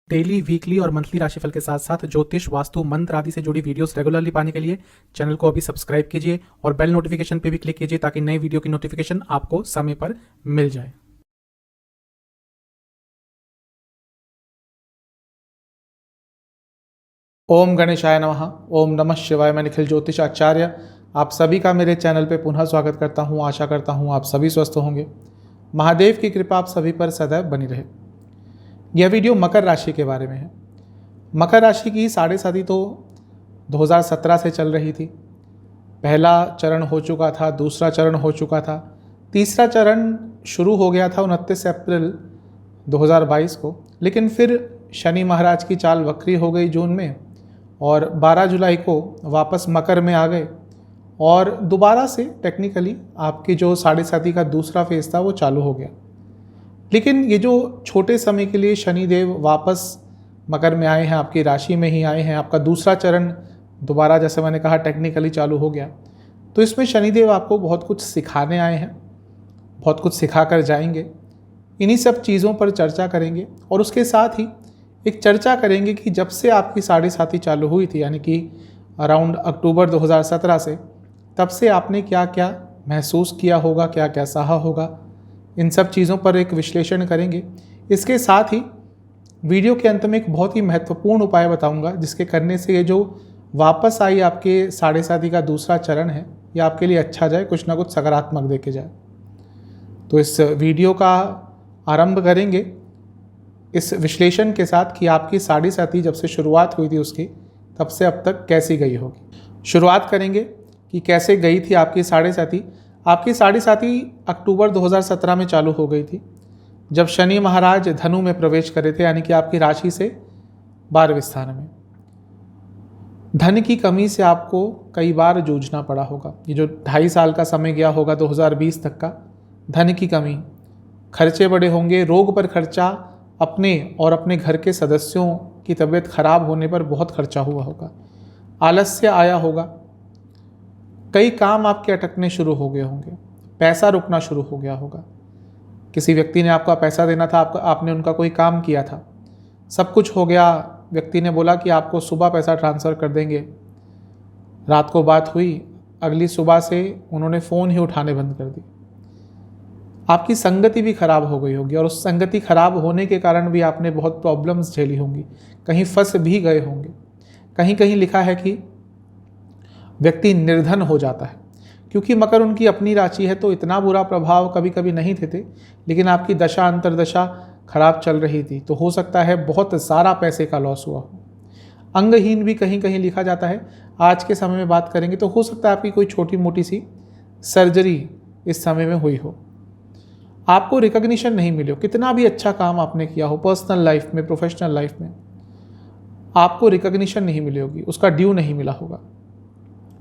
Daily, weekly और monthly राशिफल के साथ साथ ज्योतिष, वास्तु, मंत्र आदि से जुड़ी वीडियोस रेगुलरली पाने के लिए चैनल को अभी सब्सक्राइब कीजिए और बेल नोटिफिकेशन पे भी क्लिक कीजिए ताकि नई वीडियो की नोटिफिकेशन आपको समय पर मिल जाए। ओम गणेशाय नमः। ओम नमः शिवाय। मैं निखिल ज्योतिष आचार्य आप सभी का मेरे चैनल पे पुनः स्वागत करता हूँ। आशा करता हूँ आप सभी स्वस्थ होंगे। महादेव की कृपा आप सभी पर सदैव बनी रहे। यह वीडियो मकर राशि के बारे में है। मकर राशि की साढ़े साथी तो 2017 से चल रही थी। पहला चरण हो चुका था, दूसरा चरण हो चुका था, तीसरा चरण शुरू हो गया था 29 अप्रैल 2022 को। लेकिन फिर शनि महाराज की चाल वक्री हो गई जून में और 12 जुलाई को वापस मकर में आ गए और दोबारा से टेक्निकली आपकी जो साढ़े साथी का दूसरा फेज था वो चालू हो गया। लेकिन ये जो छोटे समय के लिए शनिदेव वापस मकर में आए हैं, आपकी राशि में ही आए हैं, आपका दूसरा चरण दोबारा जैसे मैंने कहा टेक्निकली चालू हो गया, तो इसमें शनिदेव आपको बहुत कुछ सिखाने आए हैं, बहुत कुछ सिखा कर जाएंगे। इन्हीं सब चीज़ों पर चर्चा करेंगे और उसके साथ ही एक चर्चा करेंगे कि जब से आपकी साढ़े साथी चालू हुई थी, यानी कि अराउंड अक्टूबर 2017 से, तब से आपने क्या क्या महसूस किया होगा, क्या क्या सहा होगा। इन सब चीज़ों पर एक विश्लेषण करेंगे। इसके साथ ही वीडियो के अंत में एक बहुत ही महत्वपूर्ण उपाय बताऊंगा जिसके करने से ये जो वापस आई आपके साढ़े साथी का दूसरा चरण है ये आपके लिए अच्छा जाए, कुछ ना कुछ सकारात्मक देके जाए। तो इस वीडियो का आरंभ करेंगे इस विश्लेषण के साथ कि आपकी साढ़े साथी जब से शुरुआत हुई थी उसकी तब से अब तक कैसी गई होगी। शुरुआत करेंगे कि कैसे गई थी आपकी साढ़े साथी। आपकी साढ़े साथी अक्टूबर 2017 में चालू हो गई थी जब शनि महाराज धनु में प्रवेश करे थे, यानी कि आपकी राशि से 12वें स्थान में। धन की कमी से आपको कई बार जूझना पड़ा होगा। ये जो 2.5 साल का समय गया होगा 2020 तक का, धन की कमी, खर्चे बड़े होंगे, रोग पर खर्चा, अपने और अपने घर के सदस्यों की तबीयत खराब होने पर बहुत खर्चा हुआ होगा, आलस्य आया होगा, कई काम आपके अटकने शुरू हो गए होंगे, पैसा रुकना शुरू हो गया होगा। किसी व्यक्ति ने आपका पैसा देना था, आपने उनका कोई काम किया था, सब कुछ हो गया, व्यक्ति ने बोला कि आपको सुबह पैसा ट्रांसफ़र कर देंगे, रात को बात हुई, अगली सुबह से उन्होंने फ़ोन ही उठाने बंद कर दी। आपकी संगति भी खराब हो गई होगी और उस संगति खराब होने के कारण भी आपने बहुत प्रॉब्लम्स झेली होंगी, कहीं फंस भी गए होंगे। कहीं कहीं लिखा है कि व्यक्ति निर्धन हो जाता है, क्योंकि मकर उनकी अपनी राशि है तो इतना बुरा प्रभाव कभी कभी नहीं देते, लेकिन आपकी दशा अंतरदशा खराब चल रही थी तो हो सकता है बहुत सारा पैसे का लॉस हुआ हो। अंगहीन भी कहीं कहीं लिखा जाता है। आज के समय में बात करेंगे तो हो सकता है आपकी कोई छोटी मोटी सी सर्जरी इस समय में हुई हो, आपको रिकॉग्निशन नहीं मिले हो, कितना भी अच्छा काम आपने किया हो पर्सनल लाइफ में, प्रोफेशनल लाइफ में, आपको रिकॉग्निशन नहीं मिली होगी, उसका ड्यू नहीं मिला होगा।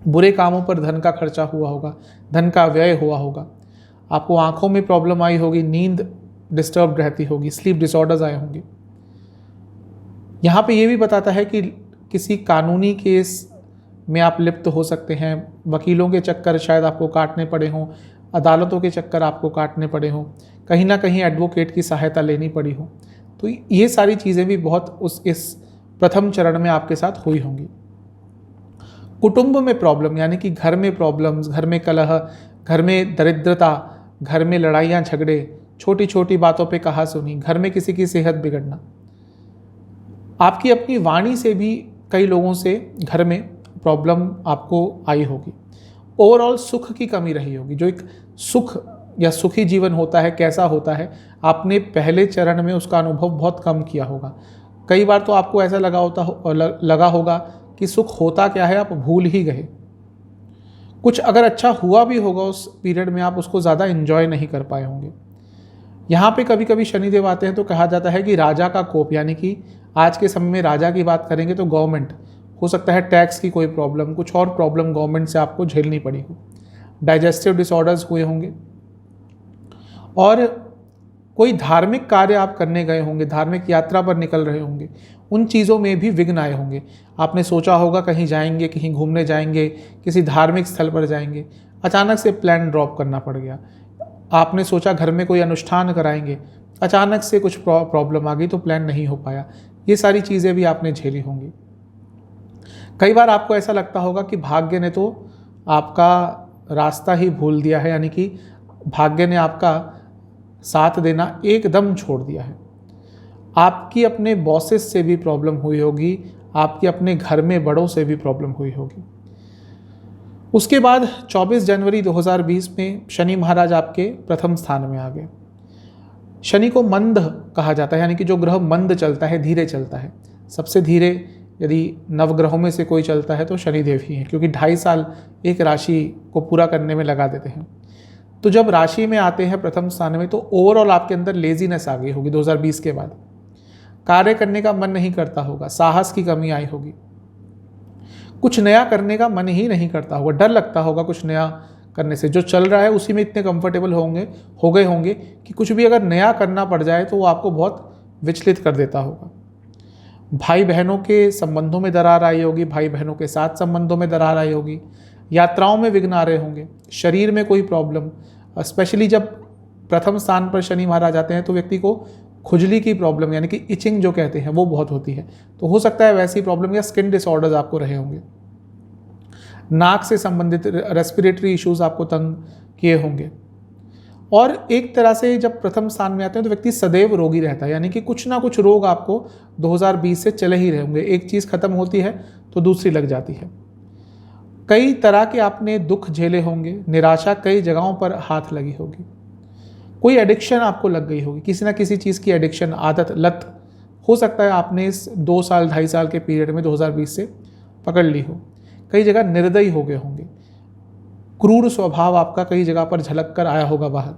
बुरे कामों पर धन का खर्चा हुआ होगा, धन का व्यय हुआ होगा, आपको आंखों में प्रॉब्लम आई होगी, नींद डिस्टर्ब रहती होगी, स्लीप डिसऑर्डर्स आए होंगे। यहाँ पे ये भी बताता है कि किसी कानूनी केस में आप लिप्त हो सकते हैं, वकीलों के चक्कर शायद आपको काटने पड़े हों, अदालतों के चक्कर आपको काटने पड़े हों, कहीं ना कहीं एडवोकेट की सहायता लेनी पड़ी हो। तो ये सारी चीज़ें भी बहुत इस प्रथम चरण में आपके साथ हुई होंगी। कुटुंब में प्रॉब्लम, यानी कि घर में प्रॉब्लम्स, घर में कलह, घर में दरिद्रता, घर में लड़ाइयाँ झगड़े, छोटी छोटी बातों पे कहा सुनी, घर में किसी की सेहत बिगड़ना, आपकी अपनी वाणी से भी कई लोगों से घर में प्रॉब्लम आपको आई होगी। ओवरऑल सुख की कमी रही होगी। जो एक सुख या सुखी जीवन होता है कैसा होता है, आपने पहले चरण में उसका अनुभव बहुत कम किया होगा। कई बार तो आपको ऐसा लगा होगा कि सुख होता क्या है, आप भूल ही गए। कुछ अगर अच्छा हुआ भी होगा उस पीरियड में, आप उसको ज़्यादा एंजॉय नहीं कर पाए होंगे। यहाँ पे कभी कभी शनिदेव आते हैं तो कहा जाता है कि राजा का कोप, यानी कि आज के समय में राजा की बात करेंगे तो गवर्नमेंट, हो सकता है टैक्स की कोई प्रॉब्लम, कुछ और प्रॉब्लम गवर्नमेंट से आपको झेलनी पड़ी हो, डाइजेस्टिव डिसऑर्डर्स हुए होंगे, और कोई धार्मिक कार्य आप करने गए होंगे, धार्मिक यात्रा पर निकल रहे होंगे, उन चीज़ों में भी विघ्न आए होंगे। आपने सोचा होगा कहीं जाएंगे, कहीं घूमने जाएंगे, किसी धार्मिक स्थल पर जाएंगे, अचानक से प्लान ड्रॉप करना पड़ गया। आपने सोचा घर में कोई अनुष्ठान कराएंगे, अचानक से कुछ प्रॉब्लम आ गई तो प्लान नहीं हो पाया। ये सारी चीज़ें भी आपने झेली होंगी। कई बार आपको ऐसा लगता होगा कि भाग्य ने तो आपका रास्ता ही भूल दिया है, यानी कि भाग्य ने आपका साथ देना एकदम छोड़ दिया है। आपकी अपने बॉसेस से भी प्रॉब्लम हुई होगी, आपकी अपने घर में बड़ों से भी प्रॉब्लम हुई होगी। उसके बाद 24 जनवरी 2020 में शनि महाराज आपके प्रथम स्थान में आ गए। शनि को मंद कहा जाता है, यानी कि जो ग्रह मंद चलता है, धीरे चलता है। सबसे धीरे यदि नवग्रहों में से कोई चलता है तो शनिदेव ही हैं, क्योंकि 2.5 साल एक राशि को पूरा करने में लगा देते हैं। तो जब राशि में आते हैं प्रथम स्थान में, तो ओवरऑल आपके अंदर लेजीनेस आ गई होगी 2020 के बाद। कार्य करने का मन नहीं करता होगा, साहस की कमी आई होगी, कुछ नया करने का मन ही नहीं करता होगा, डर लगता होगा कुछ नया करने से। जो चल रहा है उसी में इतने कंफर्टेबल हो गए होंगे कि कुछ भी अगर नया करना पड़ जाए तो वो आपको बहुत विचलित कर देता होगा। भाई बहनों के संबंधों में दरार आई होगी, भाई बहनों के साथ संबंधों में दरार आई होगी, यात्राओं में विघ्न आ रहे होंगे, शरीर में कोई प्रॉब्लम, स्पेशली जब प्रथम स्थान पर शनि महाराज आते हैं तो व्यक्ति को खुजली की प्रॉब्लम, यानी कि इचिंग जो कहते हैं, वो बहुत होती है। तो हो सकता है वैसी प्रॉब्लम या स्किन डिसऑर्डर्स आपको रहे होंगे। नाक से संबंधित रेस्पिरेटरी इश्यूज आपको तंग किए होंगे। और एक तरह से जब प्रथम स्थान में आते हैं तो व्यक्ति सदैव रोगी रहता है, यानी कि कुछ ना कुछ रोग आपको 2020 से चले ही रहे होंगे। एक चीज़ खत्म होती है तो दूसरी लग जाती है। कई तरह के आपने दुख झेले होंगे, निराशा कई जगहों पर हाथ लगी होगी, कोई एडिक्शन आपको लग गई होगी, किसी ना किसी चीज़ की एडिक्शन, आदत, लत हो सकता है आपने इस 2 साल 2.5 साल के पीरियड में 2020 से पकड़ ली हो। कई जगह निर्दयी हो गए होंगे, क्रूर स्वभाव आपका कई जगह पर झलक कर आया होगा बाहर।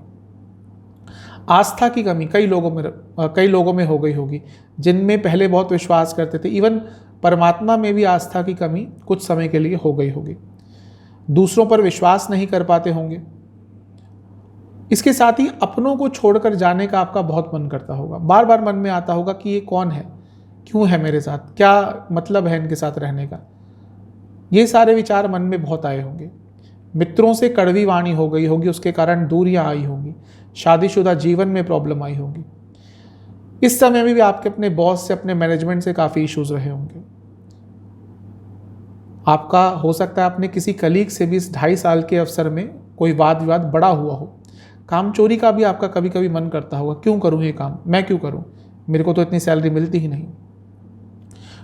आस्था की कमी कई लोगों में हो गई होगी, जिनमें पहले बहुत विश्वास करते थे। इवन परमात्मा में भी आस्था की कमी कुछ समय के लिए हो गई होगी। दूसरों पर विश्वास नहीं कर पाते होंगे। इसके साथ ही अपनों को छोड़कर जाने का आपका बहुत मन करता होगा। बार बार मन में आता होगा कि ये कौन है, क्यों है मेरे साथ, क्या मतलब है इनके साथ रहने का। ये सारे विचार मन में बहुत आए होंगे। मित्रों से कड़वी वाणी हो गई होगी, उसके कारण दूरियां आई होंगी। शादीशुदा जीवन में प्रॉब्लम आई होगी। इस समय में भी आपके अपने बॉस से, अपने मैनेजमेंट से काफ़ी इश्यूज रहे होंगे। आपका हो सकता है आपने किसी कलीग से भी इस 2.5 साल के अवसर में कोई वाद विवाद बड़ा हुआ हो। काम चोरी का भी आपका कभी कभी मन करता होगा, क्यों करूं ये काम, मैं क्यों करूं, मेरे को तो इतनी सैलरी मिलती ही नहीं।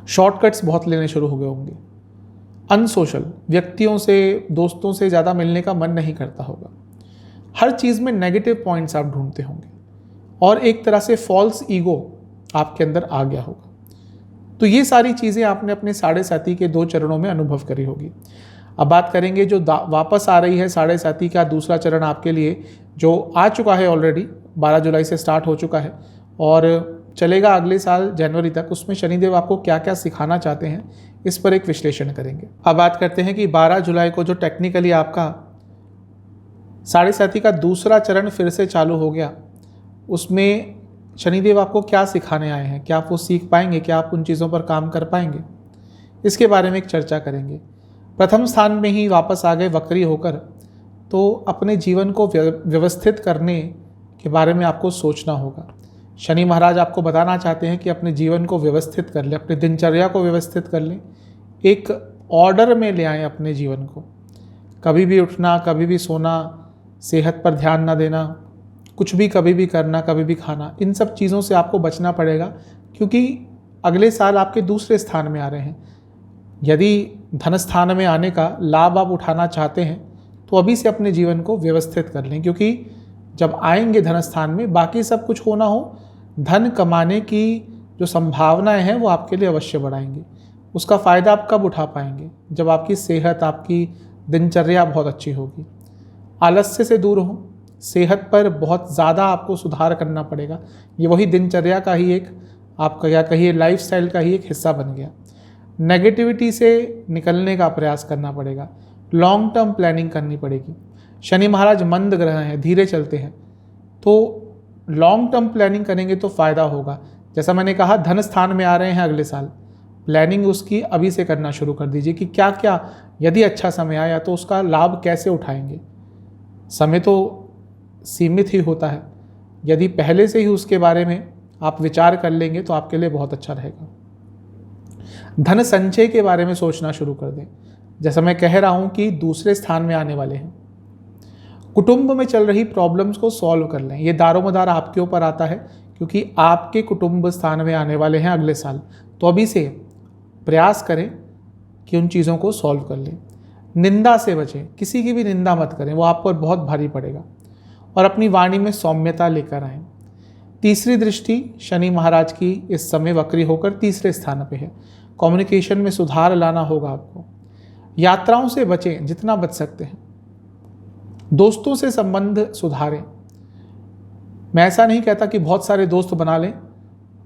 शॉर्टकट्स बहुत लेने शुरू हो गए होंगे। अनसोशल व्यक्तियों से, दोस्तों से ज़्यादा मिलने का मन नहीं करता होगा। हर चीज़ में नेगेटिव पॉइंट्स आप ढूंढते होंगे और एक तरह से फॉल्स ईगो आपके अंदर आ गया होगा। तो ये सारी चीज़ें आपने अपने 7.5 के 2 चरणों में अनुभव करी होगी। अब बात करेंगे जो वापस आ रही है 7.5 का दूसरा चरण आपके लिए, जो आ चुका है ऑलरेडी, 12 जुलाई से स्टार्ट हो चुका है और चलेगा अगले साल जनवरी तक। उसमें शनिदेव आपको क्या क्या सिखाना चाहते हैं, इस पर एक विश्लेषण करेंगे। अब बात करते हैं कि 12 जुलाई को जो टेक्निकली आपका 7.5 का दूसरा चरण फिर से चालू हो गया, उसमें शनिदेव आपको क्या सिखाने आए हैं, क्या आप वो सीख पाएंगे, क्या आप उन चीज़ों पर काम कर पाएंगे, इसके बारे में एक चर्चा करेंगे। प्रथम स्थान में ही वापस आ गए वक्री होकर, तो अपने जीवन को व्यवस्थित करने के बारे में आपको सोचना होगा। शनि महाराज आपको बताना चाहते हैं कि अपने जीवन को व्यवस्थित कर लें, अपनी दिनचर्या को व्यवस्थित कर लें, एक ऑर्डर में ले आएँ अपने जीवन को। कभी भी उठना, कभी भी सोना, सेहत पर ध्यान ना देना, कुछ भी कभी भी करना, कभी भी खाना, इन सब चीज़ों से आपको बचना पड़ेगा, क्योंकि अगले साल आपके दूसरे स्थान में आ रहे हैं। यदि धन स्थान में आने का लाभ आप उठाना चाहते हैं तो अभी से अपने जीवन को व्यवस्थित कर लें, क्योंकि जब आएंगे धन स्थान में, बाकी सब कुछ होना हो, धन कमाने की जो संभावनाएं हैं वो आपके लिए अवश्य बढ़ाएंगे। उसका फ़ायदा आप कब उठा पाएंगे, जब आपकी सेहत, आपकी दिनचर्या बहुत अच्छी होगी। आलस्य से दूर हो, सेहत पर बहुत ज़्यादा आपको सुधार करना पड़ेगा। ये वही दिनचर्या का ही एक, आपका क्या कहिए, लाइफस्टाइल का ही एक हिस्सा बन गया। नेगेटिविटी से निकलने का प्रयास करना पड़ेगा, लॉन्ग टर्म प्लानिंग करनी पड़ेगी। शनि महाराज मंद ग्रह हैं, धीरे चलते हैं, तो लॉन्ग टर्म प्लानिंग करेंगे तो फ़ायदा होगा। जैसा मैंने कहा, धन स्थान में आ रहे हैं अगले साल, प्लानिंग उसकी अभी से करना शुरू कर दीजिए कि क्या क्या, यदि अच्छा समय आया तो उसका लाभ कैसे उठाएंगे। समय तो सीमित ही होता है, यदि पहले से ही उसके बारे में आप विचार कर लेंगे तो आपके लिए बहुत अच्छा रहेगा। धन संचय के बारे में सोचना शुरू कर दें। जैसा मैं कह रहा हूं कि दूसरे स्थान में आने वाले हैं, कुटुंब में चल रही प्रॉब्लम्स को सॉल्व कर लें। ये दारोमदार आपके ऊपर आता है क्योंकि आपके कुटुंब स्थान में आने वाले हैं अगले साल। तो अभी से प्रयास करें कि उन चीज़ों को सॉल्व कर लें। निंदा से बचें, किसी की भी निंदा मत करें, वो आप पर बहुत भारी पड़ेगा। और अपनी वाणी में सौम्यता लेकर आएं। तीसरी दृष्टि शनि महाराज की इस समय वक्री होकर तीसरे स्थान पे है। कम्युनिकेशन में सुधार लाना होगा आपको। यात्राओं से बचें जितना बच सकते हैं। दोस्तों से संबंध सुधारें। मैं ऐसा नहीं कहता कि बहुत सारे दोस्त बना लें,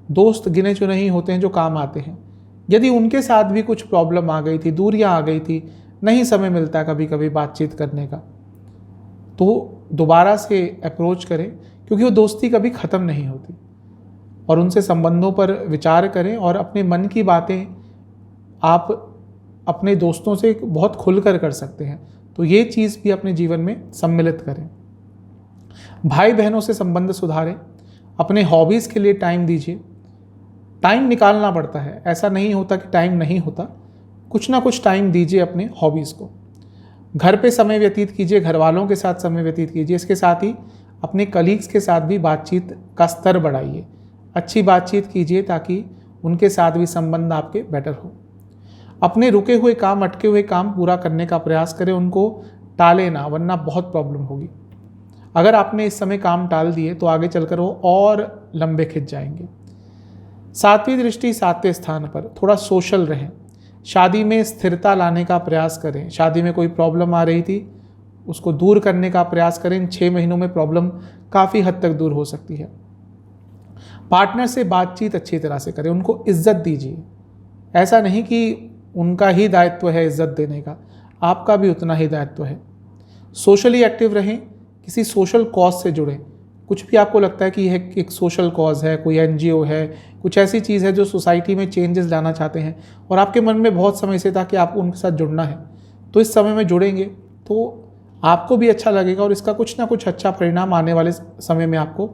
दोस्त गिने चुने ही होते हैं जो काम आते हैं। यदि उनके साथ भी कुछ प्रॉब्लम आ गई थी, दूरियां आ गई थी, नहीं समय मिलता कभी कभी बातचीत करने का, तो दोबारा से अप्रोच करें, क्योंकि वो दोस्ती कभी ख़त्म नहीं होती। और उनसे संबंधों पर विचार करें और अपने मन की बातें आप अपने दोस्तों से बहुत खुलकर कर सकते हैं। तो ये चीज़ भी अपने जीवन में सम्मिलित करें। भाई बहनों से संबंध सुधारें। अपने हॉबीज़ के लिए टाइम दीजिए। टाइम निकालना पड़ता है, ऐसा नहीं होता कि टाइम नहीं होता। कुछ ना कुछ टाइम दीजिए अपने हॉबीज़ को। घर पे समय व्यतीत कीजिए, घर वालों के साथ समय व्यतीत कीजिए। इसके साथ ही अपने कलीग्स के साथ भी बातचीत का स्तर बढ़ाइए। अच्छी बातचीत कीजिए ताकि उनके साथ भी संबंध आपके बेटर हो। अपने रुके हुए काम, अटके हुए काम पूरा करने का प्रयास करें, उनको टाले ना, वरना बहुत प्रॉब्लम होगी। अगर आपने इस समय काम टाल दिए तो आगे चलकर वो और लंबे खिंच जाएंगे। सातवीं दृष्टि सातवें स्थान पर, थोड़ा सोशल रहें। शादी में स्थिरता लाने का प्रयास करें। शादी में कोई प्रॉब्लम आ रही थी, उसको दूर करने का प्रयास करें। इन 6 महीनों में प्रॉब्लम काफ़ी हद तक दूर हो सकती है। पार्टनर से बातचीत अच्छी तरह से करें, उनको इज्जत दीजिए। ऐसा नहीं कि उनका ही दायित्व है इज्जत देने का, आपका भी उतना ही दायित्व है। सोशली एक्टिव रहें, किसी सोशल कॉज से जुड़ें। कुछ भी आपको लगता है कि यह एक सोशल कॉज है, कोई एनजीओ है, कुछ ऐसी चीज़ है जो सोसाइटी में चेंजेस लाना चाहते हैं और आपके मन में बहुत समय से था कि आपको उनके साथ जुड़ना है, तो इस समय में जुड़ेंगे तो आपको भी अच्छा लगेगा और इसका कुछ ना कुछ अच्छा परिणाम आने वाले समय में आपको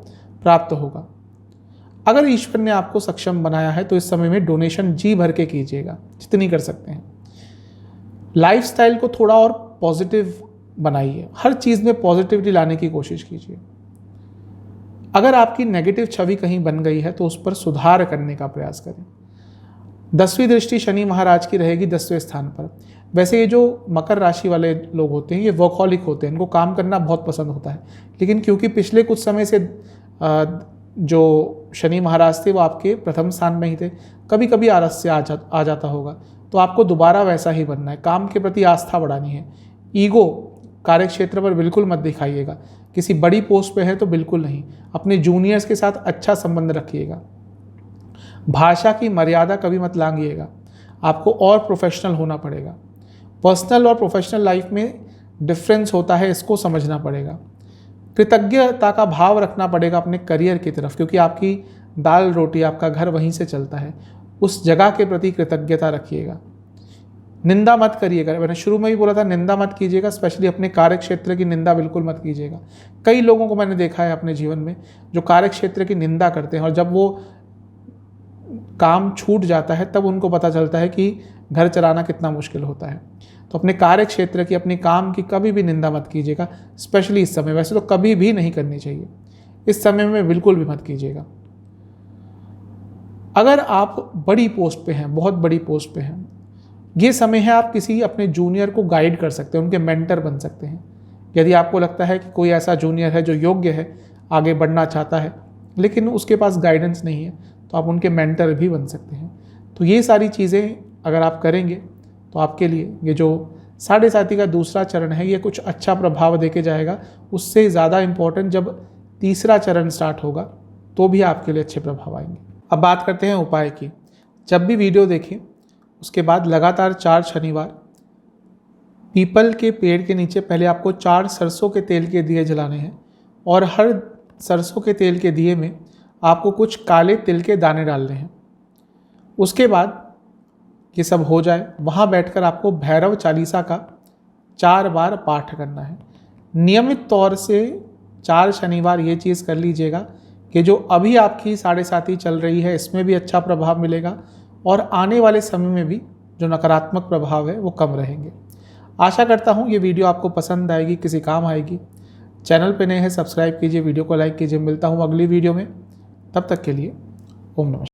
प्राप्त होगा। अगर ईश्वर ने आपको सक्षम बनाया है तो इस समय में डोनेशन जी भर के कीजिएगा, जितनी कर सकते हैं। लाइफस्टाइल को थोड़ा और पॉजिटिव बनाइए, हर चीज़ में पॉजिटिविटी लाने की कोशिश कीजिए। अगर आपकी नेगेटिव छवि कहीं बन गई है तो उस पर सुधार करने का प्रयास करें। 10वीं दृष्टि शनि महाराज की रहेगी 10वें स्थान पर। वैसे ये जो मकर राशि वाले लोग होते हैं ये वर्कहॉलिक होते हैं, इनको काम करना बहुत पसंद होता है, लेकिन क्योंकि पिछले कुछ समय से जो शनि महाराज थे वो आपके प्रथम स्थान में ही थे, कभी कभी आलस्य आ जाता होगा, तो आपको दोबारा वैसा ही बनना है। काम के प्रति आस्था बढ़ानी है। ईगो कार्य क्षेत्र पर बिल्कुल मत दिखाइएगा। किसी बड़ी पोस्ट पे है तो बिल्कुल नहीं। अपने जूनियर्स के साथ अच्छा संबंध रखिएगा। भाषा की मर्यादा कभी मत लांघिएगा, आपको और प्रोफेशनल होना पड़ेगा। पर्सनल और प्रोफेशनल लाइफ में डिफरेंस होता है, इसको समझना पड़ेगा। कृतज्ञता का भाव रखना पड़ेगा अपने करियर की तरफ, क्योंकि आपकी दाल रोटी, आपका घर वहीं से चलता है। उस जगह के प्रति कृतज्ञता रखिएगा। निंदा मत करिएगा, मैंने शुरू में ही बोला था निंदा मत कीजिएगा, स्पेशली अपने कार्य क्षेत्र की निंदा बिल्कुल मत कीजिएगा। कई लोगों को मैंने देखा है अपने जीवन में जो कार्य क्षेत्र की निंदा करते हैं और जब वो काम छूट जाता है तब उनको पता चलता है कि घर चलाना कितना मुश्किल होता है। तो अपने कार्य क्षेत्र की, अपने काम की कभी भी निंदा मत कीजिएगा, स्पेशली इस समय। वैसे तो कभी भी नहीं करनी चाहिए, इस समय में बिल्कुल भी मत कीजिएगा। अगर आप बड़ी पोस्ट पे हैं, बहुत बड़ी पोस्ट पे हैं, ये समय है आप किसी अपने जूनियर को गाइड कर सकते हैं, उनके मेंटर बन सकते हैं। यदि आपको लगता है कि कोई ऐसा जूनियर है जो योग्य है, आगे बढ़ना चाहता है, लेकिन उसके पास गाइडेंस नहीं है, तो आप उनके मेंटर भी बन सकते हैं। तो ये सारी चीज़ें अगर आप करेंगे तो आपके लिए ये जो साढ़े साथी का दूसरा चरण है ये कुछ अच्छा प्रभाव देके जाएगा। उससे ज़्यादा इम्पोर्टेंट जब तीसरा चरण स्टार्ट होगा तो भी आपके लिए अच्छे प्रभाव आएंगे। अब बात करते हैं उपाय की। जब भी वीडियो देखें उसके बाद लगातार 4 शनिवार पीपल के पेड़ के नीचे पहले आपको 4 सरसों के तेल के दिए जलाने हैं और हर सरसों के तेल के दिए में आपको कुछ काले तिल के दाने डालने हैं। उसके बाद ये सब हो जाए, वहाँ बैठकर आपको भैरव चालीसा का 4 बार पाठ करना है। नियमित तौर से 4 शनिवार ये चीज़ कर लीजिएगा कि जो अभी आपकी 7.5 चल रही है इसमें भी अच्छा प्रभाव मिलेगा और आने वाले समय में भी जो नकारात्मक प्रभाव है वो कम रहेंगे। आशा करता हूँ ये वीडियो आपको पसंद आएगी, किसी काम आएगी। चैनल पे नए हैं सब्सक्राइब कीजिए, वीडियो को लाइक कीजिए। मिलता हूँ अगली वीडियो में, तब तक के लिए ओम नमः।